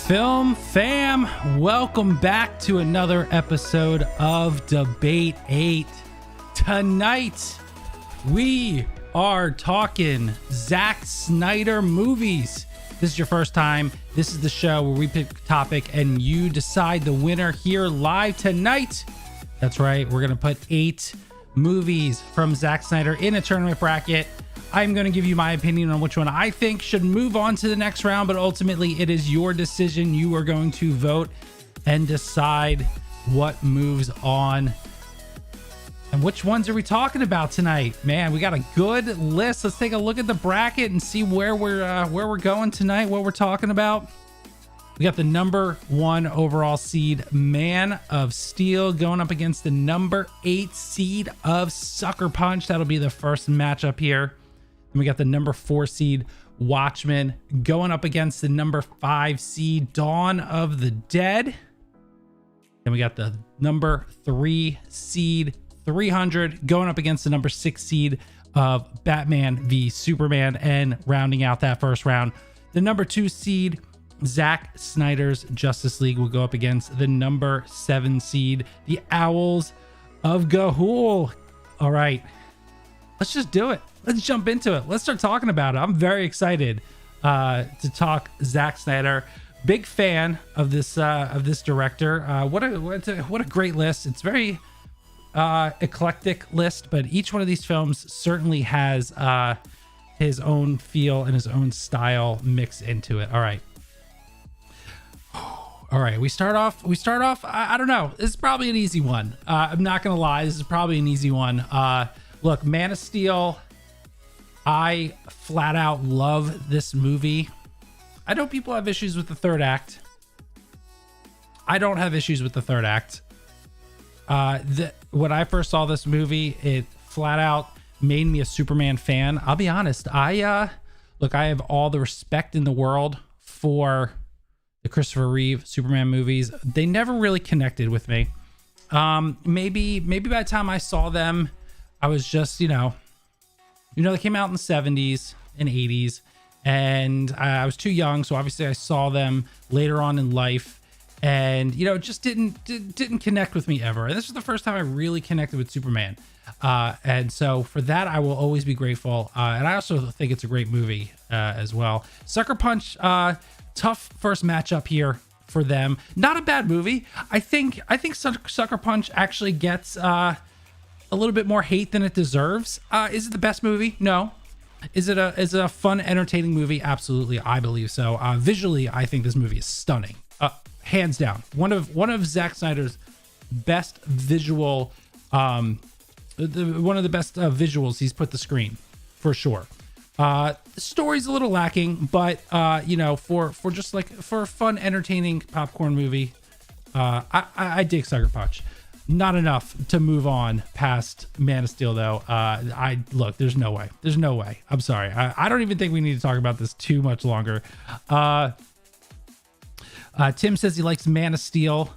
Film fam, welcome back to another episode of Debate 8. Tonight, we are talking Zack Snyder movies. This is your first time. This is the show where we pick a topic and you decide the winner here live tonight. That's right, we're gonna put 8 movies from Zack Snyder in a tournament bracket. I'm going to give you my opinion on which one I think should move on to the next round, but ultimately it is your decision. You are going to vote and decide what moves on. And which ones are we talking about tonight? Man, we got a good list. Let's take a look at the bracket and see where we're going tonight, what we're talking about. We got the number 1 overall seed, Man of Steel, going up against the number 8 seed of Sucker Punch. That'll be the first matchup here. And we got the number 4 seed Watchmen going up against the number 5 seed Dawn of the Dead. Then we got the number 3 seed 300 going up against the number 6 seed of Batman v Superman. And rounding out that first round, the number 2 seed Zack Snyder's Justice League will go up against the number 7 seed, the Owls of Ga'Hoole. All right, let's just do it. Let's jump into it. Let's start talking about it. I'm very excited to talk Zack Snyder. Big fan of this director. What a great list. It's very eclectic list, but each one of these films certainly has his own feel and his own style mixed into it. All right. We start off. I don't know. This is probably an easy one. I'm not gonna lie. This is probably an easy one. Look, Man of Steel. I flat out love this movie. I know people have issues with the third act. I don't have issues with the third act. When I first saw this movie, it flat out made me a Superman fan. I'll be honest. I have all the respect in the world for the Christopher Reeve Superman movies. They never really connected with me. Maybe by the time I saw them, I was just, they came out in the 70s and 80s, and I was too young, so obviously I saw them later on in life, and it just didn't connect with me ever. And this was the first time I really connected with Superman, and so for that I will always be grateful. And I also think it's a great movie as well. Sucker Punch, tough first matchup here for them. Not a bad movie. I think Sucker Punch actually gets a little bit more hate than it deserves. Is it the best movie? No. Is it a fun, entertaining movie? Absolutely, I believe so. Visually, I think this movie is stunning, hands down. One of Zack Snyder's best visual, one of the best visuals he's put to screen, for sure. The story's a little lacking, but for just like for a fun, entertaining popcorn movie, I dig Sucker Punch. Not enough to move on past Man of Steel, though. There's no way. I'm sorry. I don't even think we need to talk about this too much longer. Tim says he likes Man of Steel.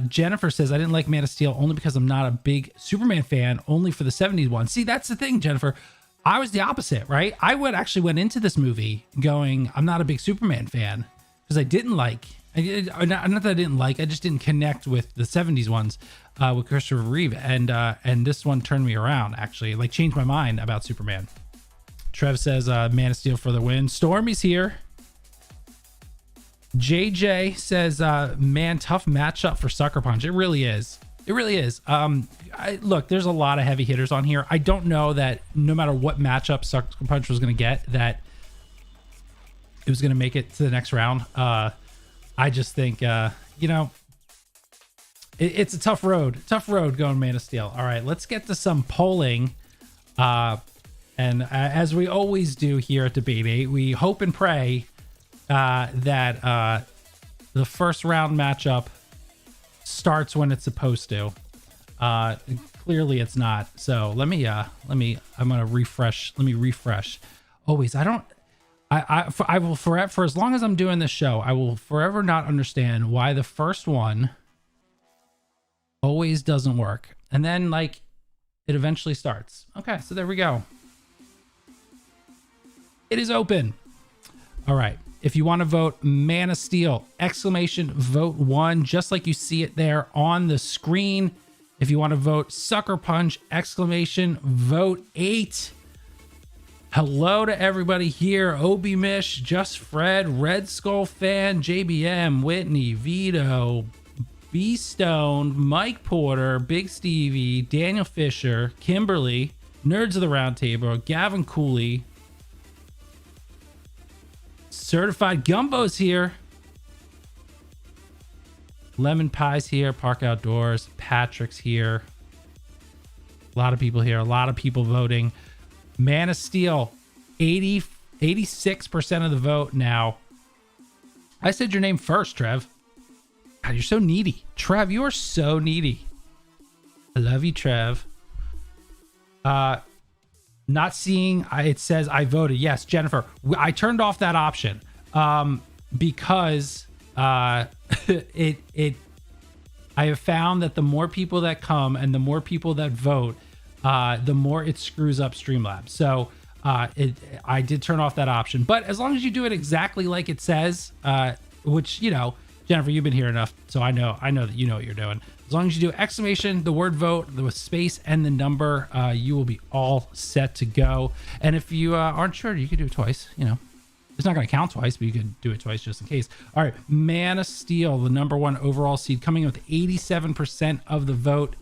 Jennifer says, I didn't like Man of Steel only because I'm not a big Superman fan, only for the 70s one. See, that's the thing, Jennifer. I was the opposite, right? I went into this movie going, I'm not a big Superman fan because I didn't like. Not that I didn't like, I just didn't connect with the 70s ones with Christopher Reeve, and this one turned me around, actually, like changed my mind about Superman. Trev says Man of Steel for the win. Stormy's here. JJ says man, tough matchup for Sucker Punch. It really is. Look, there's a lot of heavy hitters on here. I don't know that no matter what matchup Sucker Punch was going to get, that it was going to make it to the next round. I just think, it's a tough road going Man of Steel. All right, let's get to some polling. And as we always do here at Debate 8, we hope and pray that the first round matchup starts when it's supposed to. Clearly it's not. So I'm going to refresh. Let me refresh. Always, I will forever, for as long as I'm doing this show, I will forever not understand why the first one always doesn't work. And then it eventually starts. Okay, so there we go. It is open. All right. If you want to vote Man of Steel, exclamation vote 1, just like you see it there on the screen. If you want to vote Sucker Punch, exclamation vote 8. Hello to everybody here. Obi Mish, Just Fred, Red Skull Fan, JBM, Whitney, Vito, B Stone, Mike Porter, Big Stevie, Daniel Fisher, Kimberly, Nerds of the Roundtable, Gavin Cooley, Certified Gumbo's here, Lemon Pie's here, Park Outdoors, Patrick's here. A lot of people here, a lot of people voting. Man of Steel, 86% of the vote now. I said your name first, Trev. God, you're so needy. Trev, you are so needy. I love you, Trev. Not seeing, it says I voted. Yes, Jennifer. I turned off that option because I have found that the more people that come and the more people that vote, the more it screws up Streamlabs. So I did turn off that option. But as long as you do it exactly like it says, which, you know, Jennifer, you've been here enough, so I know that you know what you're doing. As long as you do exclamation, the word vote, with space and the number, you will be all set to go. And if you aren't sure, you could do it twice. You know, it's not going to count twice, but you could do it twice just in case. All right, Man of Steel, the #1 overall seed, coming in with 87% of the vote.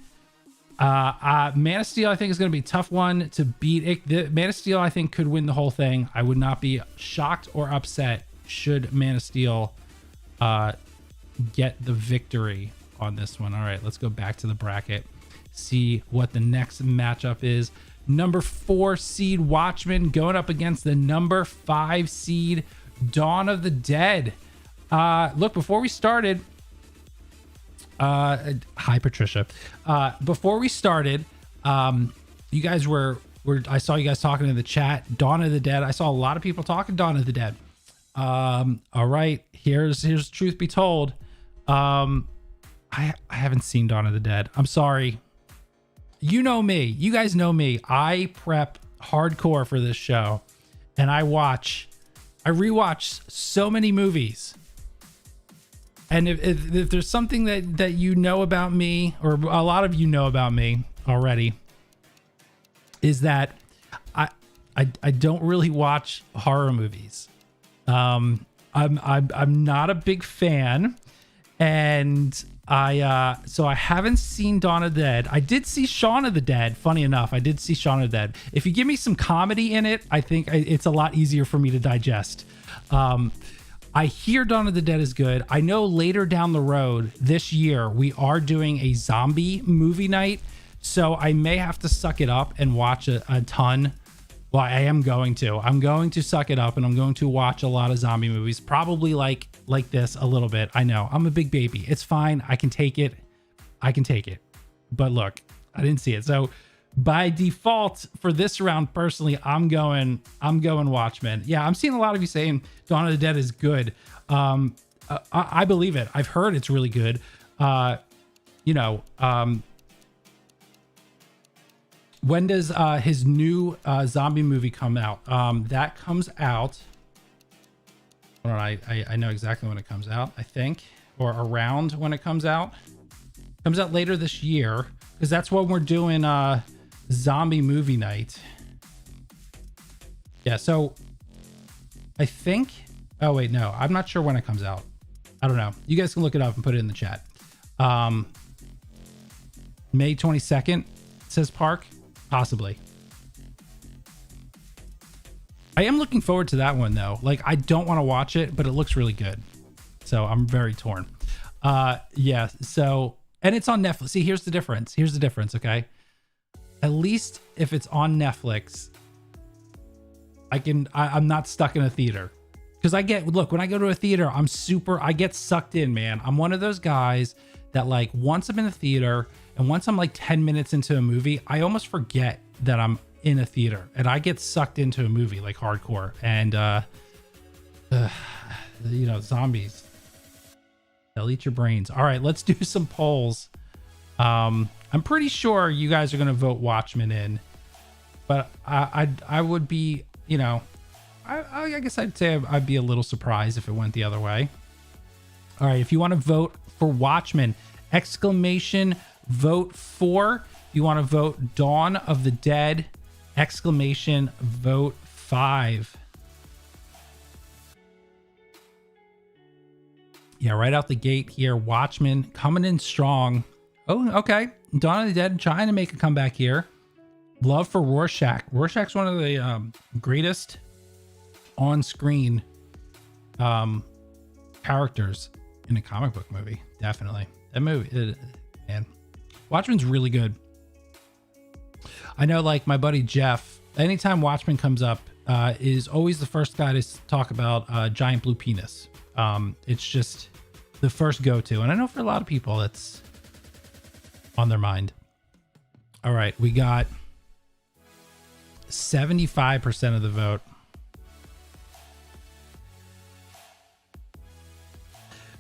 Man of Steel, I think, is going to be a tough one to beat. The Man of Steel, I think, could win the whole thing. I would not be shocked or upset should Man of Steel get the victory on this one. All right, let's go back to the bracket, see what the next matchup is. #4 seed Watchmen going up against the #5 seed Dawn of the Dead. Look, before we started, hi Patricia. Before we started, you guys were I saw you guys talking in the chat. Dawn of the Dead. I saw a lot of people talking Dawn of the Dead. All right, here's truth be told. I haven't seen Dawn of the Dead. I'm sorry. You know me. You guys know me. I prep hardcore for this show, and I rewatch so many movies. And if there's something that you know about me, or a lot of you know about me already, is that I don't really watch horror movies. I'm not a big fan, and so I haven't seen Dawn of the Dead. I did see Shaun of the Dead. Funny enough, I did see Shaun of the Dead. If you give me some comedy in it, I think it's a lot easier for me to digest. I hear Dawn of the Dead is good. I know later down the road this year, we are doing a zombie movie night. So I may have to suck it up and watch a ton. Well, I am going to. I'm going to suck it up, and I'm going to watch a lot of zombie movies. Probably like this a little bit. I know. I'm a big baby. It's fine. I can take it. But look, I didn't see it. So by default for this round, personally, I'm going Watchmen. Yeah, I'm seeing a lot of you saying Dawn of the Dead is good. I believe it. I've heard it's really good. When does his new zombie movie come out? That comes out. Hold on, I know exactly when it comes out, I think, or around when it comes out. Comes out later this year, because that's when we're doing zombie movie night. Yeah, so I think. Oh wait, no, I'm not sure when it comes out. I don't know. You guys can look it up and put it in the chat. May 22nd, says Park. Possibly. I am looking forward to that one though. Like, I don't want to watch it, but it looks really good. So I'm very torn. Yeah. So, and it's on Netflix. See, here's the difference. Okay. At least if it's on Netflix, I'm not stuck in a theater. Cause when I go to a theater, I get sucked in, man. I'm one of those guys that, like, once I'm in the theater and once I'm like 10 minutes into a movie, I almost forget that I'm in a theater, and I get sucked into a movie like hardcore. And zombies, they'll eat your brains. All right, let's do some polls. I'm pretty sure you guys are going to vote Watchmen in, but I would be, I guess I'd say I'd be a little surprised if it went the other way. All right, if you want to vote for Watchmen, exclamation vote 4. If you want to vote Dawn of the Dead, exclamation vote 5. Yeah, right out the gate here, Watchmen coming in strong. Oh, okay. Dawn of the Dead trying to make a comeback here. Love for Rorschach. Rorschach's one of the greatest on-screen characters in a comic book movie. Definitely. That movie, man. Watchmen's really good. I know, like, my buddy Jeff, anytime Watchmen comes up, is always the first guy to talk about Giant Blue Penis. It's just the first go-to. And I know for a lot of people, it's on their mind. All right, we got 75% of the vote.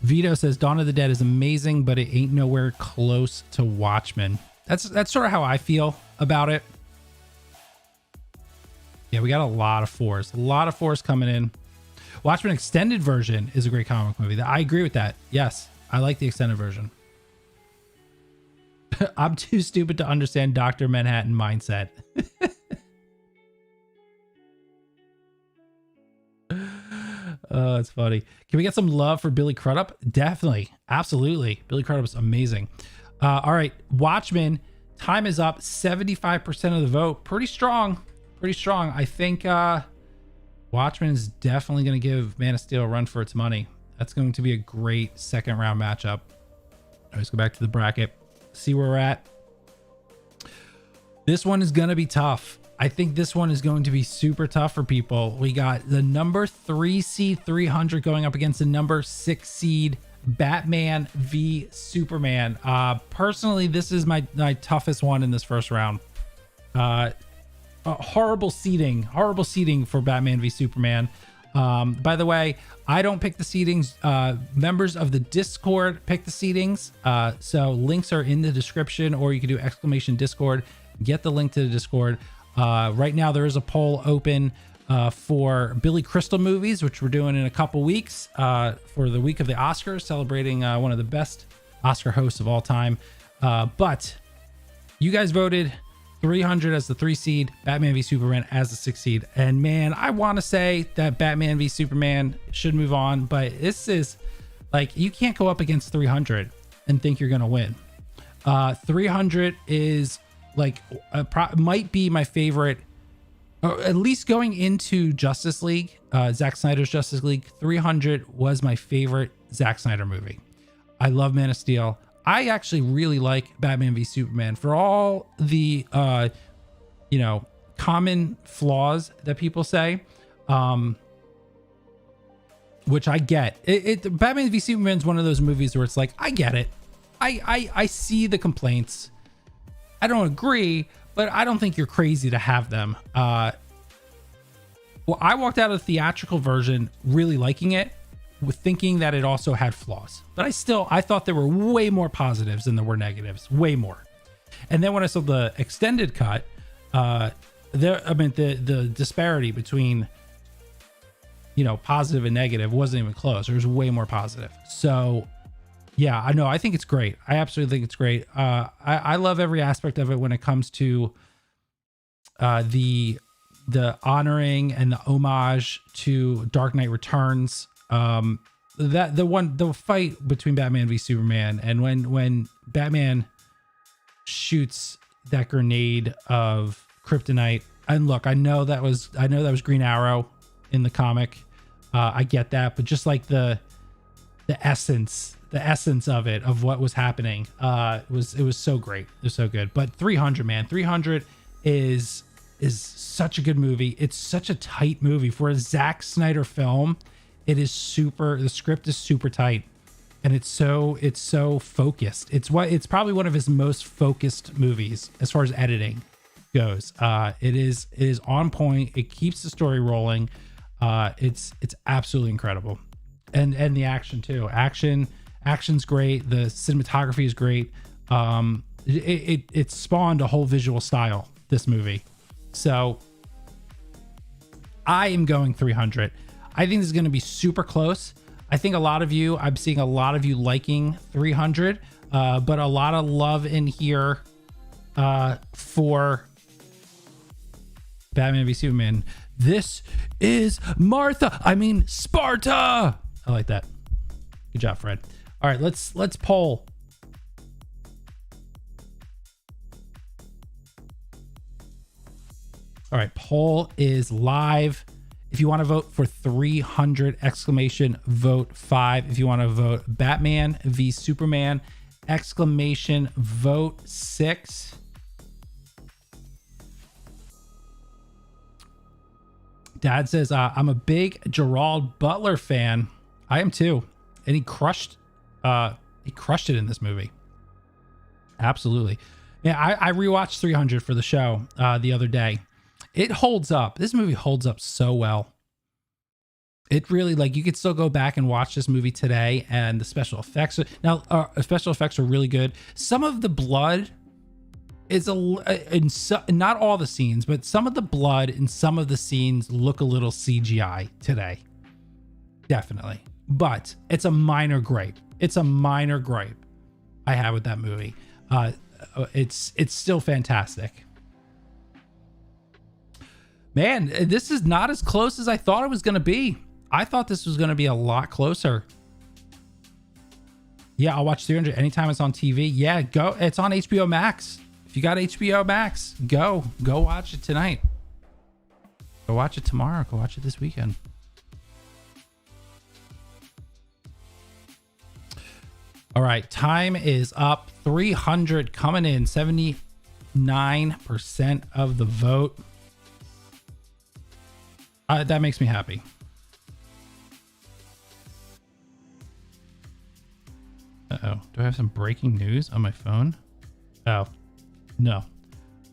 Vito says Dawn of the Dead is amazing, but it ain't nowhere close to Watchmen. That's sort of how I feel about it. Yeah, we got a lot of 4s. A lot of 4s coming in. Watchmen extended version is a great comic movie. I agree with that. Yes, I like the extended version. I'm too stupid to understand Dr. Manhattan mindset. Oh, it's funny. Can we get some love for Billy Crudup? Definitely. Absolutely. Billy Crudup is amazing. All right. Watchmen. Time is up. 75% of the vote. Pretty strong. Pretty strong. I think Watchmen is definitely going to give Man of Steel a run for its money. That's going to be a great second round matchup. Let's go back to the bracket. See where we're at. This one is going to be tough. I think this one is going to be super tough for people. We got the number 3 seed 300 going up against the number 6 seed Batman v Superman. Personally, this is my toughest one in this first round. Horrible seeding for Batman v Superman. By the way, I don't pick the seedings. Members of the Discord pick the seedings. So links are in the description, or you can do exclamation Discord. Get the link to the Discord. Right now there is a poll open for Billy Crystal movies, which we're doing in a couple weeks for the week of the Oscars, celebrating one of the best Oscar hosts of all time. But you guys voted 300 as the 3 seed, Batman v Superman as the 6 seed. And man, I want to say that Batman v Superman should move on, but this is like, you can't go up against 300 and think you're going to win. 300 is like might be my favorite, or at least going into Justice League, Zack Snyder's Justice League. 300 was my favorite Zack Snyder movie. I love Man of Steel. I actually really like Batman v Superman for all the common flaws that people say, which I get. Batman v Superman is one of those movies where it's like, I get it. I see the complaints. I don't agree, but I don't think you're crazy to have them. Well, I walked out of the theatrical version really liking it, with thinking that it also had flaws, but I thought there were way more positives than there were negatives, way more. And then when I saw the extended cut, the disparity between positive and negative wasn't even close. There was way more positive. So yeah, I know. I think it's great. I absolutely think it's great. I love every aspect of it when it comes to the honoring and the homage to Dark Knight Returns. The fight between Batman v Superman, and when Batman shoots that grenade of kryptonite. And look, I know that was Green Arrow in the comic. I get that, but just like the essence of it, of what was happening, it was so great. It was so good. But 300, man, 300 is such a good movie. It's such a tight movie for a Zack Snyder film. The script is super tight, and it's so focused. It's probably one of his most focused movies as far as editing goes. It is on point. It keeps the story rolling. It's absolutely incredible. And the action too. Action's great. The cinematography is great. It spawned a whole visual style, this movie. So I am going 300. I think this is going to be super close. I think I'm seeing a lot of you liking 300, but a lot of love in here for Batman v Superman. This is Sparta. I like that. Good job, Fred. All right, let's poll. All right, poll is live. If you want to vote for 300 exclamation vote 5. If you want to vote Batman v Superman exclamation vote 6. Dad says I'm a big Gerald Butler fan. I am too, and he crushed it in this movie. Absolutely. Yeah, I rewatched 300 for the show the other day. It holds up. This movie holds up so well. It really, like, you could still go back and watch this movie today, and the special effects are really good. Some of the blood is not all the scenes, but some of the blood in some of the scenes look a little CGI today. Definitely. But it's a minor gripe. It's a minor gripe I have with that movie. It's still fantastic. Man, this is not as close as I thought it was going to be. I thought this was going to be a lot closer. Yeah, I'll watch 300 anytime it's on TV. Yeah, go. It's on HBO Max. If you got HBO Max, go watch it tonight. Go watch it tomorrow. Go watch it this weekend. All right, time is up. 300 coming in. 79% of the vote. That makes me happy. Uh-oh. Do I have some breaking news on my phone? Oh, no.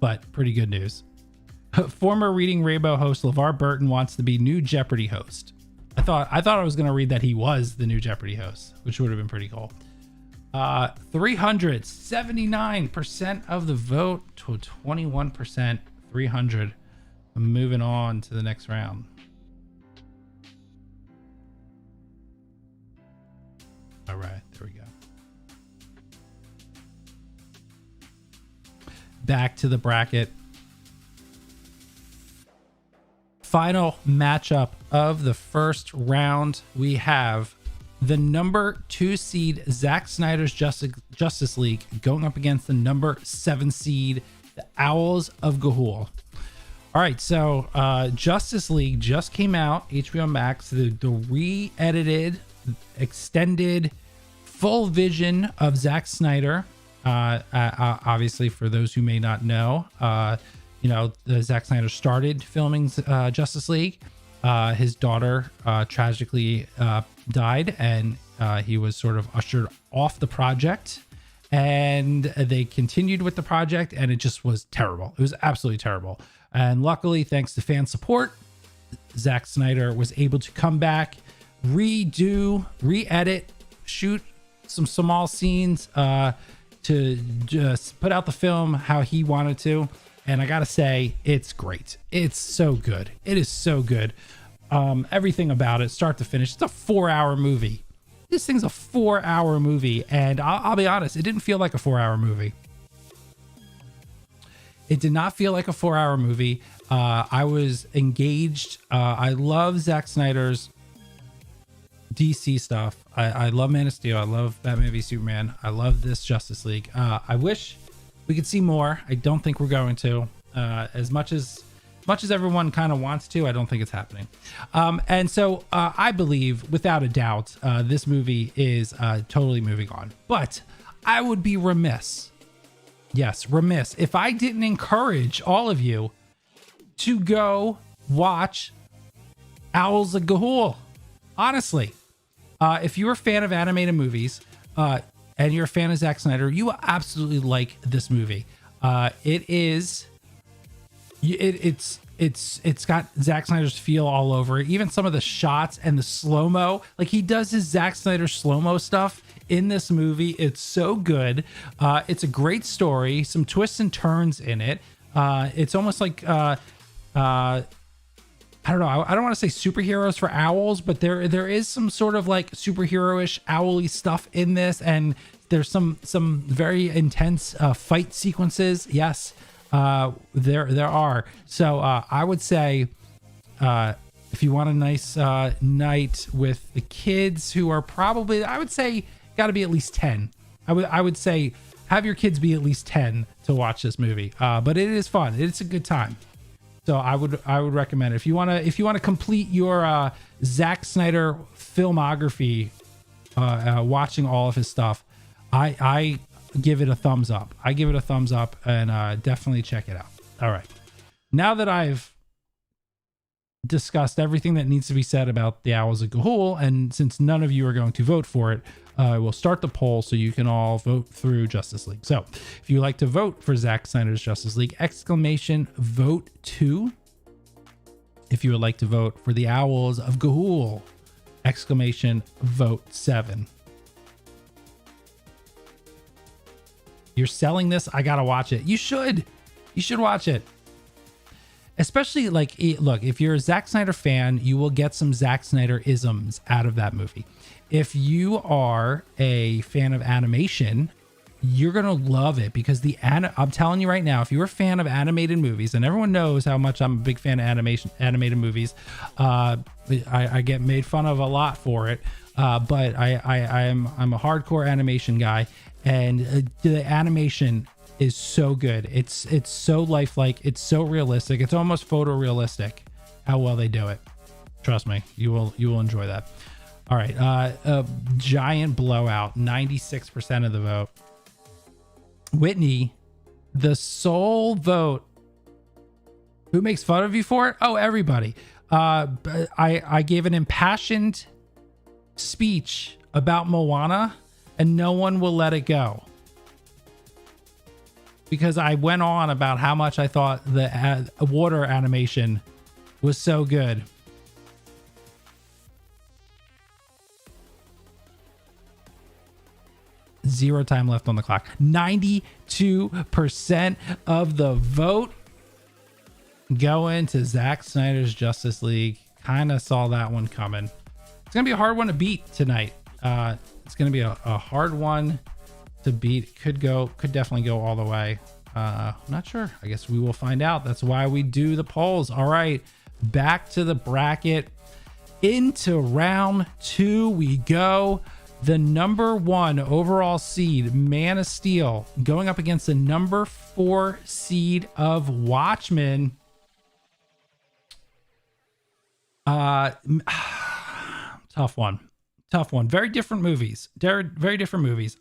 But pretty good news. Former Reading Rainbow host LeVar Burton wants to be new Jeopardy host. I thought I was going to read that he was the new Jeopardy host, which would have been pretty cool. 379% of the vote to 21%. 300. Moving on to the next round. All right, there we go. Back to the bracket. Final matchup of the first round. We have the number 2 seed Zack Snyder's Justice League going up against the number 7 seed, the Owls of Ga'Hoole. All right, so Justice League just came out, HBO Max, the re-edited, extended, full vision of Zack Snyder. Obviously, for those who may not know, Zack Snyder started filming Justice League. His daughter tragically died, and he was sort of ushered off the project. And they continued with the project, and it just was terrible. It was absolutely terrible. And luckily, thanks to fan support, Zack Snyder was able to come back, redo, re-edit, shoot some small scenes to just put out the film how he wanted to. And I gotta say, it's great. It's so good. It is so good. Everything about it, start to finish. It's a 4-hour movie. This thing's a 4-hour movie, and I'll be honest, it didn't feel like a 4-hour movie. It did not feel like a 4-hour movie. I was engaged. I love Zack Snyder's DC stuff. I love Man of Steel. I love Batman v Superman. I love this Justice League. I wish we could see more. I don't think we're going to. As much as everyone kind of wants to, I don't think it's happening. And so I believe, without a doubt, this movie is totally moving on. But I would be remiss. Yes, remiss. If I didn't encourage all of you to go watch Owls of Ga'Hoole. Honestly, if you're a fan of animated movies and you're a fan of Zack Snyder, you will absolutely like this movie. It's got Zack Snyder's feel all over it. Even some of the shots and the slow-mo, like he does his Zack Snyder slow-mo stuff in this movie. It's so good. It's a great story, some twists and turns in it. It's almost like I don't know. I don't want to say superheroes for owls, but there is some sort of like superhero-ish owly stuff in this, and there's some very intense fight sequences. Yes, there are. So I would say if you want a nice night with the kids, who are probably, I would say, got to be at least 10. I would say have your kids be at least 10 to watch this movie. But it is fun. It's a good time. So I would recommend it. If you want to complete your Zack Snyder filmography, watching all of his stuff, I give it a thumbs up. I give it a thumbs up, and definitely check it out. All right. Now that I've discussed everything that needs to be said about the Owls of Ga'Hoole, and since none of you are going to vote for it, we'll start the poll so you can all vote through Justice League. So if you like to vote for Zack Snyder's Justice League, exclamation vote 2. If you would like to vote for the Owls of Ga'Hoole, exclamation vote 7. You're selling this? I gotta watch it. You should watch it. Especially like, look, if you're a Zack Snyder fan, you will get some Zack Snyder isms out of that movie. If you are a fan of animation, you're going to love it, because I'm telling you right now, if you're a fan of animated movies, and everyone knows how much I'm a big fan of animated movies, I get made fun of a lot for it. But I'm a hardcore animation guy, and the animation is so good. It's so lifelike. It's so realistic. It's almost photorealistic how well they do it. Trust me, you will enjoy that. All right, a giant blowout, 96% of the vote. Whitney, the sole vote. Who makes fun of you for it? Oh, everybody. I gave an impassioned speech about Moana, and no one will let it go, because I went on about how much I thought the water animation was so good. Zero time left on the clock. 92% of the vote going to Zack Snyder's Justice League. Kind of saw that one coming. It's going to be a hard one to beat tonight. It's going to be a hard one to beat. Could definitely go all the way. I'm not sure. I guess we will find out. That's why we do the polls. All right, back to the bracket. Into round 2 we go. The number 1 overall seed, Man of Steel, going up against the number 4 seed of Watchmen. Tough one. Very different movies. Very different movies.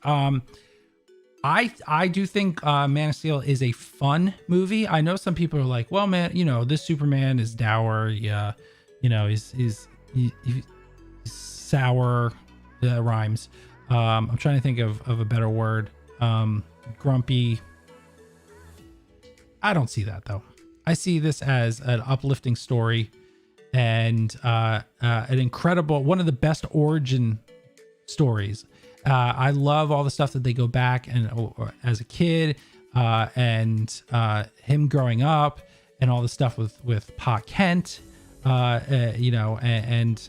I do think Man of Steel is a fun movie. I know some people are like, well, man, this Superman is dour. Yeah, he's sour. That rhymes. I'm trying to think of a better word. Grumpy. I don't see that though. I see this as an uplifting story, and an incredible, one of the best origin stories. I love all the stuff that they go back and as a kid, and him growing up, and all the stuff with Pa Kent. And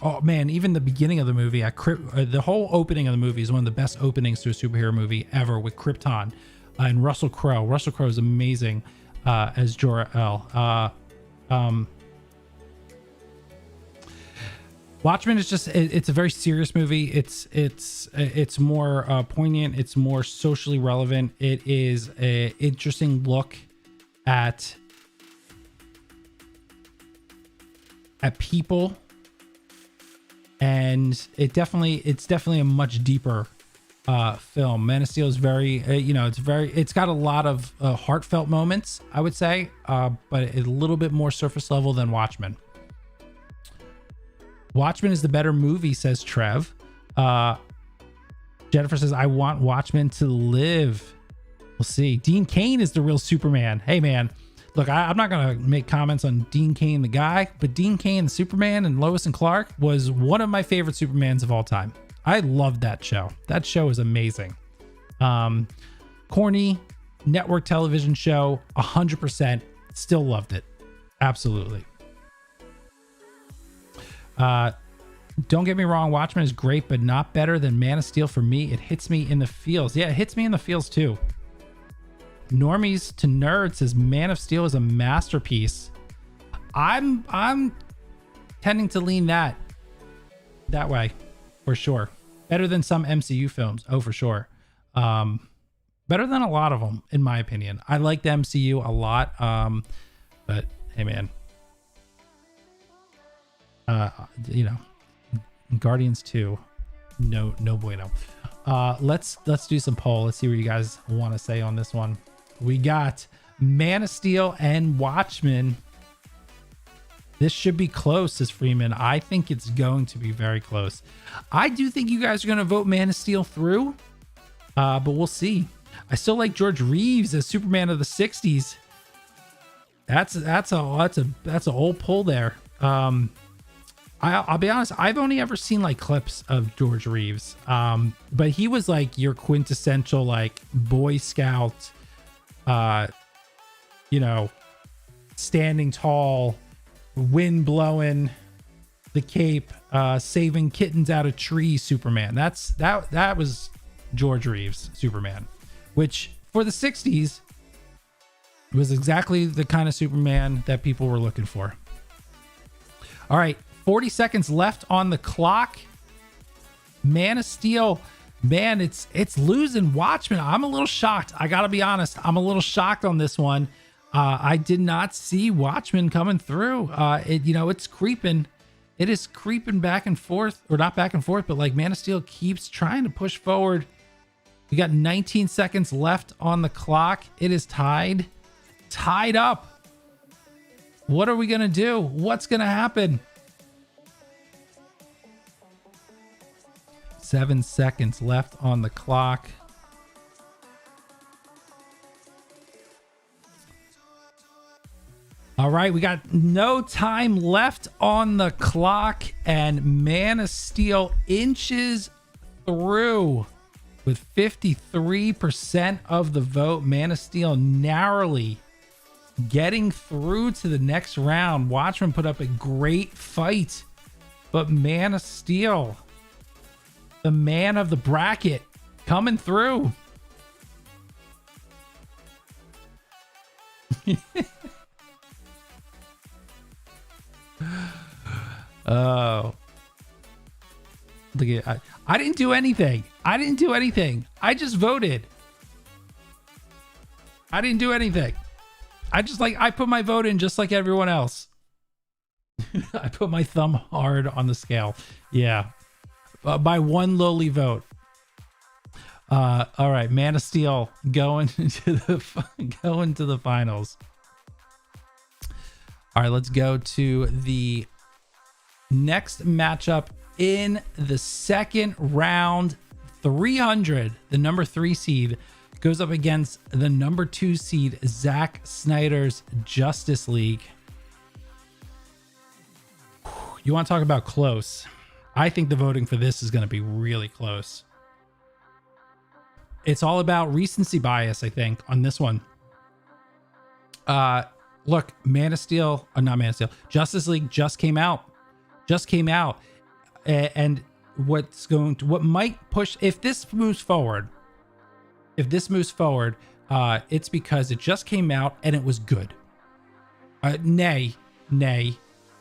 oh man, even the beginning of the movie, the whole opening of the movie is one of the best openings to a superhero movie ever, with Krypton and Russell Crowe. Russell Crowe is amazing as Jor-El. Watchmen is it's a very serious movie. It's more poignant. It's more socially relevant. It is an interesting look at people, and it's definitely a much deeper film. Man of Steel is very it's got a lot of heartfelt moments, I would say, but a little bit more surface level than Watchmen. Watchmen is the better movie, says Trev. Jennifer says, I want Watchmen to live. We'll see. Dean Cain is the real Superman. Hey man, look, I'm not going to make comments on Dean Cain, the guy, but Dean Cain, the Superman, and Lois and Clark was one of my favorite Supermans of all time. I loved that show. That show is amazing. Corny network television show, 100%. Still loved it. Absolutely. Don't get me wrong, Watchmen is great, but not better than Man of Steel for me. It hits me in the feels. Yeah, it hits me in the feels too. Normies to Nerd says Man of Steel is a masterpiece. I'm tending to lean that way for sure. Better than some MCU films. Oh, for sure. Better than a lot of them, in my opinion. I like the MCU a lot. But hey, man, you know, Guardians 2, no bueno. Let's do some poll. Let's see what you guys want to say on this one. We got Man of Steel and Watchmen. This should be close, says Freeman. I think it's going to be very close. I do think you guys are going to vote Man of Steel through, but we'll see. I still like George Reeves as Superman of the 60s. That's a old poll there. I'll be honest, I've only ever seen like clips of George Reeves. But he was like your quintessential like Boy Scout, you know, standing tall, wind blowing, the cape, saving kittens out of trees Superman. That was George Reeves Superman, which for the 60s was exactly the kind of Superman that people were looking for. All right, 40 seconds left on the clock. Man of Steel, man, it's losing Watchmen. I'm a little shocked. I gotta be honest. I'm a little shocked on this one. I did not see Watchmen coming through. It's creeping. It is creeping back and forth, or not back and forth, but like Man of Steel keeps trying to push forward. We got 19 seconds left on the clock. It is tied up. What are we gonna do? What's gonna happen? 7 seconds left on the clock. All right, we got no time left on the clock, and Man of Steel inches through with 53% of the vote. Man of Steel narrowly getting through to the next round. Watchmen put up a great fight, but Man of Steel, the man of the bracket, coming through. Oh, look at I didn't do anything. I just voted. I didn't do anything. I put my vote in just like everyone else. I put my thumb hard on the scale. Yeah. By one lowly vote. All right, Man of Steel going to the finals. All right, let's go to the next matchup in the second round. 300, the number 3 seed, goes up against the number 2 seed, Zack Snyder's Justice League. You want to talk about close? I think the voting for this is going to be really close. It's all about recency bias, I think, on this one. Look, Man of Steel, not Man of Steel, Justice League just came out. And what might push, if this moves forward, it's because it just came out and it was good. Nay,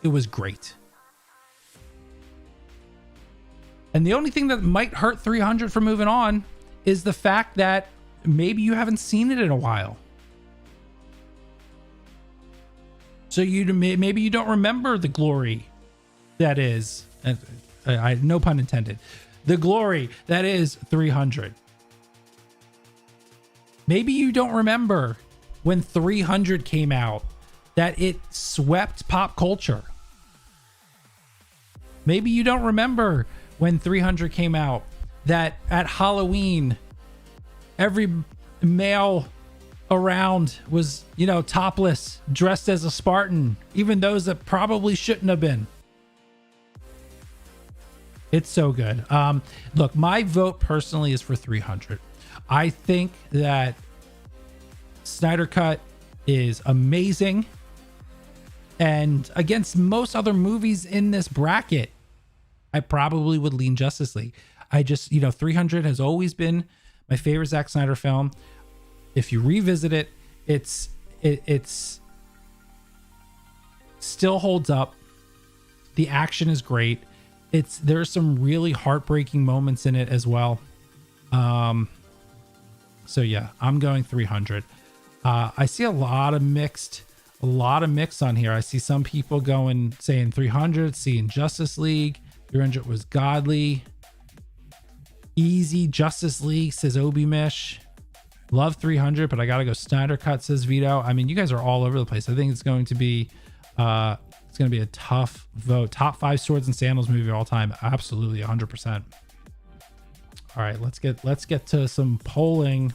it was great. And the only thing that might hurt 300 from moving on is the fact that maybe you haven't seen it in a while. So maybe you don't remember the glory that is, no pun intended, the glory that is 300. Maybe you don't remember when 300 came out, that it swept pop culture. Maybe you don't remember when 300 came out, that at Halloween, every male around was, topless, dressed as a Spartan, even those that probably shouldn't have been. It's so good. Look, my vote personally is for 300. I think that Snyder Cut is amazing. And against most other movies in this bracket, I probably would lean Justice League. I just, 300 has always been my favorite Zack Snyder film. If you revisit it, it's still holds up. The action is great. There's some really heartbreaking moments in it as well. So yeah, I'm going 300. I see a lot of mix on here. I see some people saying 300, seeing Justice League. 300 was godly. Easy Justice League, says Obi Mish. Love 300, but I gotta go Snyder Cut, says Vito. I mean, you guys are all over the place. I think it's going to be a tough vote. Top 5 Swords and Sandals movie of all time. Absolutely 100%. All right, let's get to some polling.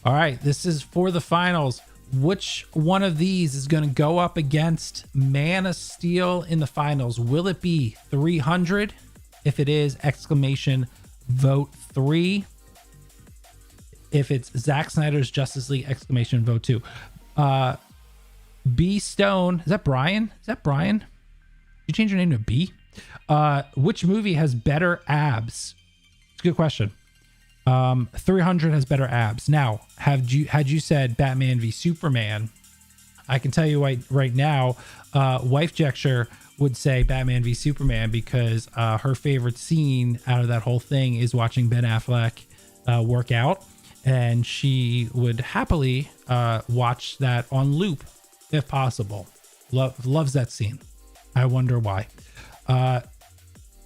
All right, this is for the finals. Which one of these is going to go up against Man of Steel in the finals? Will it be 300? If it is, exclamation, vote 3. If it's Zack Snyder's Justice League, exclamation, vote 2. B Stone, is that Brian? Did you change your name to B? Which movie has better abs? It's a good question. 300 has better abs. Now, had you said Batman v Superman, I can tell you right now, Wifejecture would say Batman v Superman because her favorite scene out of that whole thing is watching Ben Affleck work out, and she would happily watch that on loop if possible. Loves that scene. I wonder why.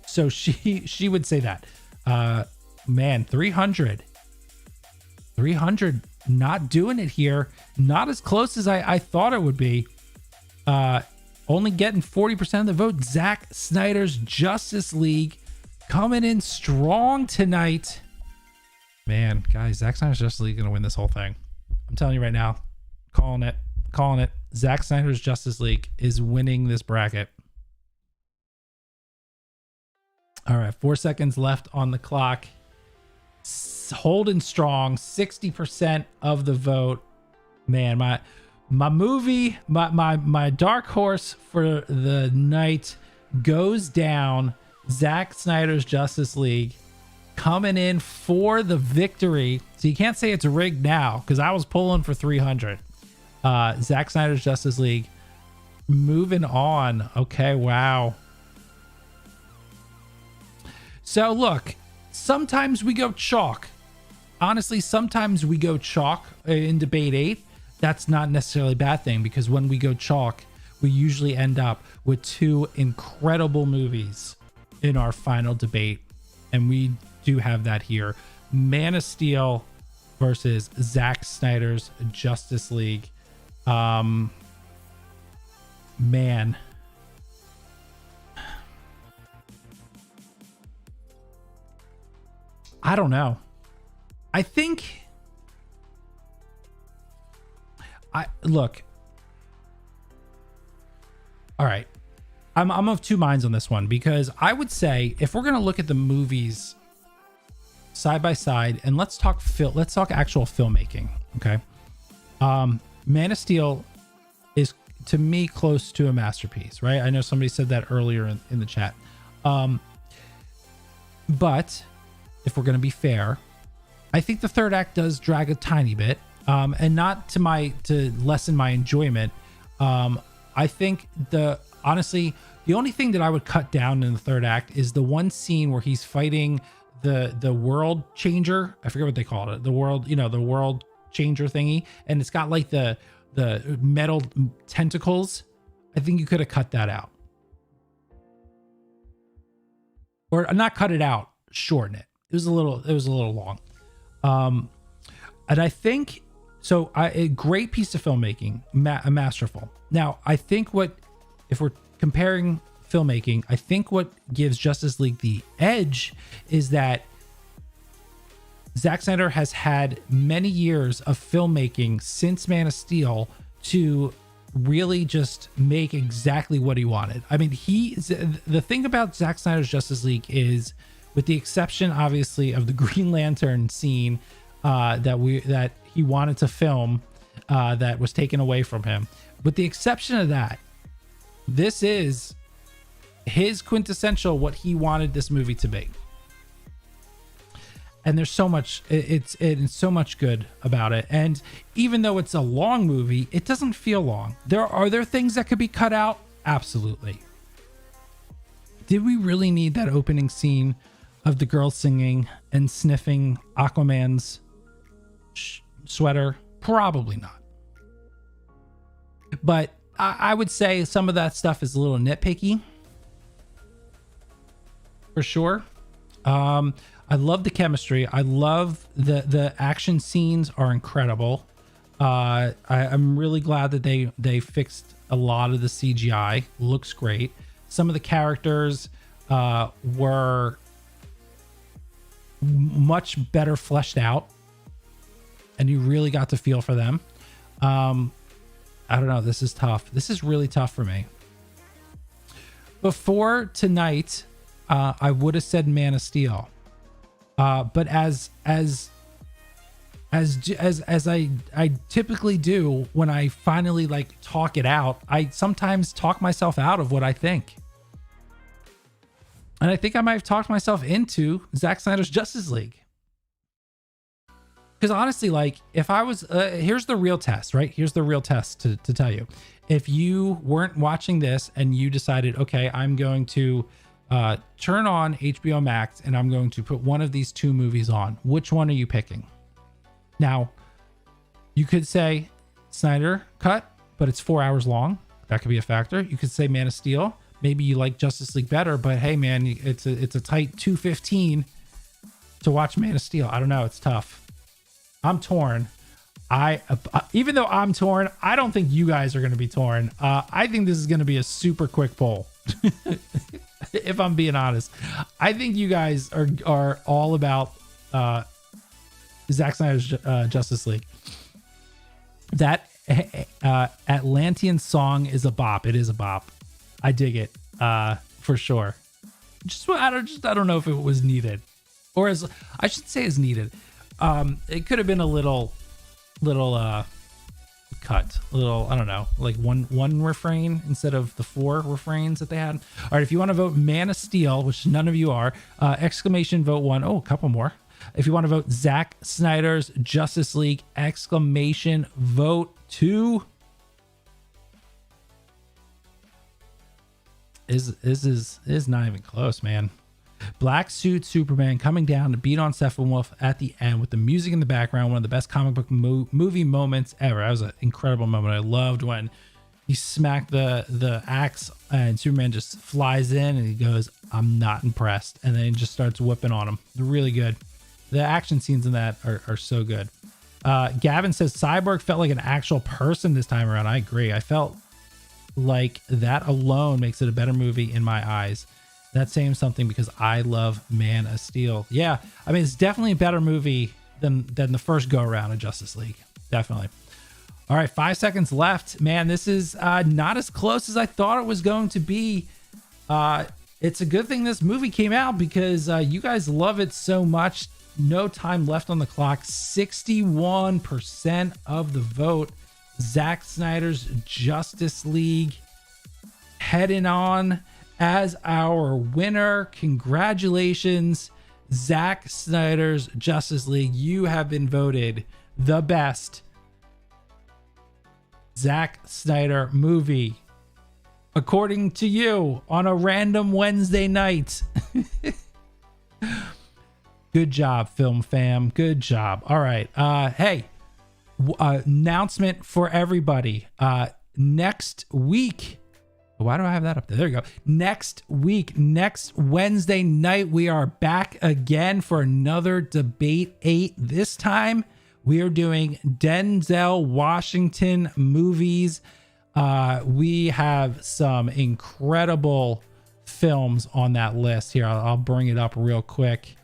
So she would say that. Man, 300 not doing it here. Not as close as I thought it would be. Only getting 40% of the vote. Zack Snyder's Justice League coming in strong tonight. Man, guys, Zack Snyder's Justice League gonna win this whole thing. I'm telling you right now, calling it. Zack Snyder's Justice League is winning this bracket. All right, 4 seconds left on the clock. Holding strong, 60% of the vote. Man, my movie, my dark horse for the night goes down. Zack Snyder's Justice League coming in for the victory. So you can't say it's rigged now because I was pulling for 300. Zack Snyder's Justice League moving on. Okay, wow. So look, sometimes we go chalk. Honestly, sometimes we go chalk in debate 8. That's not necessarily a bad thing because when we go chalk, we usually end up with 2 incredible movies in our final debate. And we do have that here. Man of Steel versus Zack Snyder's Justice League. Man. I don't know. I think look. All right. I'm of 2 minds on this one because I would say if we're going to look at the movies side by side and let's talk actual filmmaking, okay? Man of Steel is to me close to a masterpiece, right? I know somebody said that earlier in the chat. But if we're going to be fair, I think the third act does drag a tiny bit, and not to lessen my enjoyment. I think honestly, the only thing that I would cut down in the third act is the one scene where he's fighting the world changer. I forget what they called it. The world changer thingy, and it's got like the metal tentacles. I think you could have cut that out, or not cut it out, shorten it. It was a little long. And I think so. A great piece of filmmaking, masterful. Now, I think if we're comparing filmmaking, I think what gives Justice League the edge is that Zack Snyder has had many years of filmmaking since Man of Steel to really just make exactly what he wanted. I mean, the thing about Zack Snyder's Justice League is, with the exception, obviously, of the Green Lantern scene that he wanted to film, that was taken away from him. With the exception of that, this is his quintessential what he wanted this movie to be. And there's so much, it's so much good about it. And even though it's a long movie, it doesn't feel long. Are there things that could be cut out? Absolutely. Did we really need that opening scene of the girl singing and sniffing Aquaman's sweater? Probably not. But I would say some of that stuff is a little nitpicky. For sure. I love the chemistry. I love the action scenes are incredible. I'm really glad that they fixed a lot of the CGI. Looks great. Some of the characters were much better fleshed out, and you really got to feel for them. I don't know. This is tough. This is really tough for me. Before tonight, I would have said Man of Steel. But as I typically do when I finally like talk it out, I sometimes talk myself out of what I think. And I think I might have talked myself into Zack Snyder's Justice League. Because honestly, like if I was, here's the real test, right? Here's the real test to tell you. If you weren't watching this and you decided, okay, I'm going to turn on HBO Max and I'm going to put one of these two movies on, which one are you picking? Now, you could say Snyder cut, but it's 4 hours long. That could be a factor. You could say Man of Steel. Maybe you like Justice League better, but hey, man, it's a tight 2:15 to watch Man of Steel. I don't know. It's tough. I'm torn. Even though I'm torn, I don't think you guys are going to be torn. I think this is going to be a super quick poll. If I'm being honest, I think you guys are all about Zack Snyder's Justice League. That Atlantean song is a bop. It is a bop. I dig it for sure. I don't know if it was needed, or as I should say, is needed. It could have been a little cut, a little, I don't know, like one refrain instead of the 4 refrains that they had. All right, if you want to vote Man of Steel, which none of you are, exclamation vote 1. Oh, a couple more. If you want to vote Zack Snyder's Justice League, exclamation vote 2. Is not even close, man. Black suit Superman coming down to beat on Steppenwolf at the end with the music in the background. One of the best comic book movie moments ever. That was an incredible moment. I loved when he smacked the axe and Superman just flies in and he goes, "I'm not impressed," and then he just starts whipping on him. They're really good. The action scenes in that are so good. Gavin says Cyborg felt like an actual person this time around. I agree. I felt like that alone makes it a better movie in my eyes. That's saying something because I love Man of Steel. Yeah, I mean, it's definitely a better movie than the first go around of Justice League. Definitely. All right, 5 seconds left. Man, this is not as close as I thought it was going to be. It's a good thing this movie came out because you guys love it so much. No time left on the clock. 61% of the vote. Zack Snyder's Justice League heading on as our winner. Congratulations, Zack Snyder's Justice League. You have been voted the best Zack Snyder movie, according to you, on a random Wednesday night. Good job, film fam. Good job. All right. Hey, announcement for everybody. Next week. Why do I have that up there? There you go. Next week, next Wednesday night, we are back again for another Debate 8. This time, we are doing Denzel Washington movies. We have some incredible films on that list here. I'll bring it up real quick.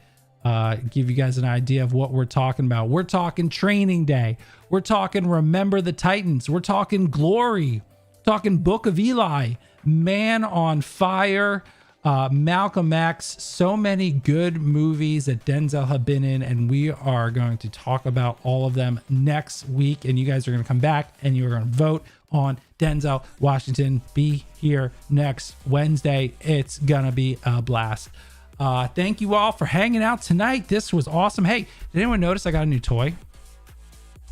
Give you guys an idea of what we're talking about. We're talking Training Day. We're talking Remember the Titans. We're talking Glory. Talking Book of Eli, Man on Fire, Malcolm X, so many good movies that Denzel have been in, and we are going to talk about all of them next week. And you guys are going to come back and you're going to vote on Denzel Washington. Be here next Wednesday. It's gonna be a blast. Thank you all for hanging out tonight. This was awesome. Hey, did anyone notice I got a new toy?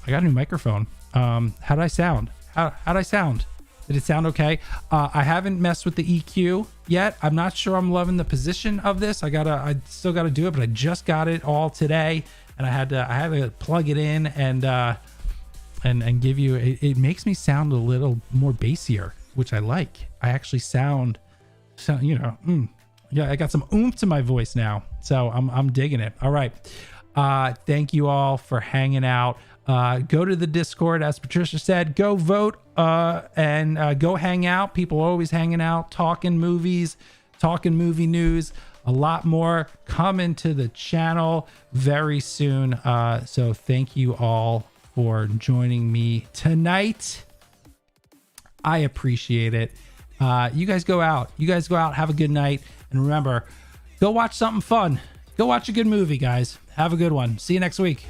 I got a new microphone. How did I sound? How did I sound? Did it sound okay? I haven't messed with the EQ yet. I'm not sure I'm loving the position of this. I still gotta do it, but I just got it all today, and I had to plug it in and give you. It makes me sound a little more bassier, which I like. I actually sound yeah, I got some oomph to my voice now, so I'm digging it. All right, thank you all for hanging out. Go to the Discord, as Patricia said. Go vote and go hang out. People are always hanging out, talking movies, talking movie news. A lot more coming to the channel very soon. So thank you all for joining me tonight. I appreciate it. You guys go out. Have a good night. And remember, go watch something fun. Go watch a good movie, guys. Have a good one. See you next week.